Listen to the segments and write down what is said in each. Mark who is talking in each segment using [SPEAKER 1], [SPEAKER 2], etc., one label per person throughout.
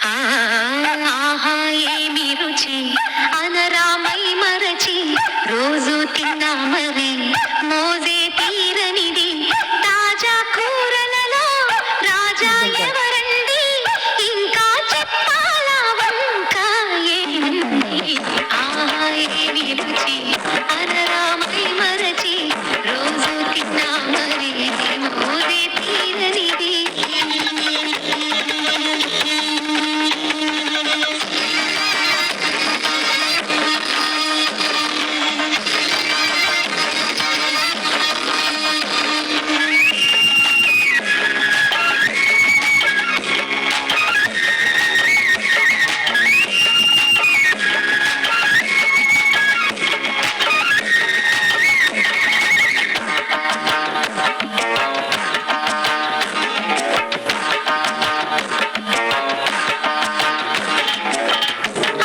[SPEAKER 1] ఆ ఆహా ఏమి రుచి అనరామై మరచి రోజు తిన్నా మరి మోజే తీరనిది తాజా కూరలలో రాజా ఎవరండి ఇంకా చెప్పాలా వంక ఏముంది ఆహా ఏమి రుచి అనరామై మరచి రోజు తిన్నా మరి మోజే తీరనిది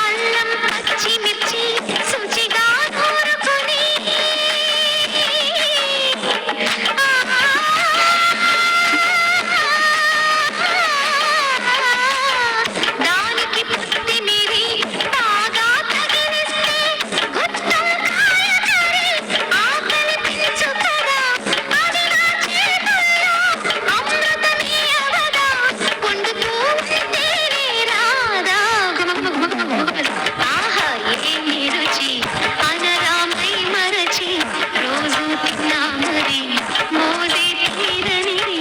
[SPEAKER 1] అల్లం పచ్చిమిర్చి శుచిగా నూరుకొని దానికి పుట్టిమిరి బాగా తగిలిస్తే గుత్తం కాయకరి ఆకలి పెంచు కదా అది నా చేతుల్లో అమృతమే అవదా వండుతూ ఉంటేనే రాదా ఆహా ఏమి రుచి అనరామై మరచి రోజు తిన్నా మరి మోదే తీరనిది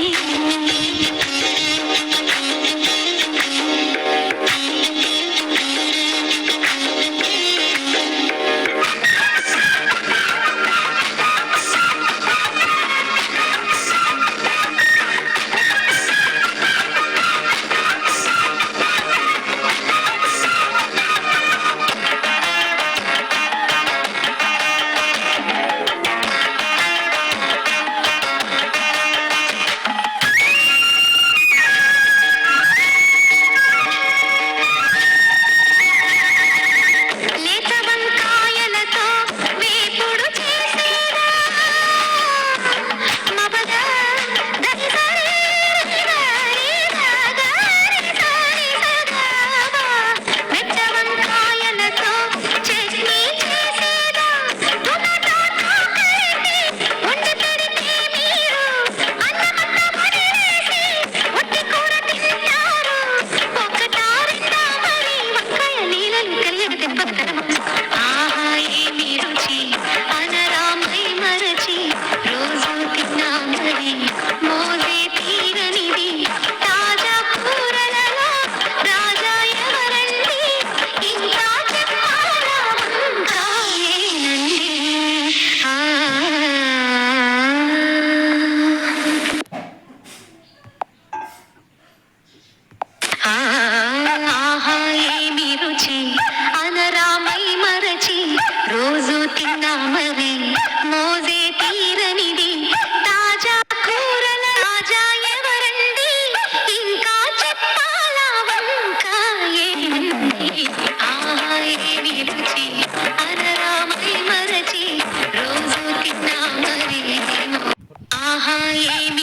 [SPEAKER 1] లేత వంకాయలతో వేపుడు చేసేదా మబద దరి సరి గరి గరి సరి సదా మెట్ట వంకాయలతో చట్నీ చేసేదా టొమాటో కలిపి వండి పెడితే మీరు అన్నమన్న వదిలేసి ఒట్టి కూర తింటారు ఒక్కటా రెండా మరి వంకాయ నీళ్ళలు కలియక తెప్పకరమ ఆహా ఏమి రుచి అనరామై మరచి రోజు తిన్నా మరి మోజే తీరనిది తాజా కూరలలో రాజా ఎవరండి ఇంకా చెప్పాలా వంక ఏనండి ఆహా ఏమి రుచి అనరామై మరచి రోజు తిన్నా మరి మోజే తీరనిది తాజా కూరల రాజా ఎవరండి ఇంకా చెప్పాలా వంక ఏముంది ఆహా ఏమి రుచి అనరామై మరచి రోజు తిన్నా మరి ఆహా ఏమి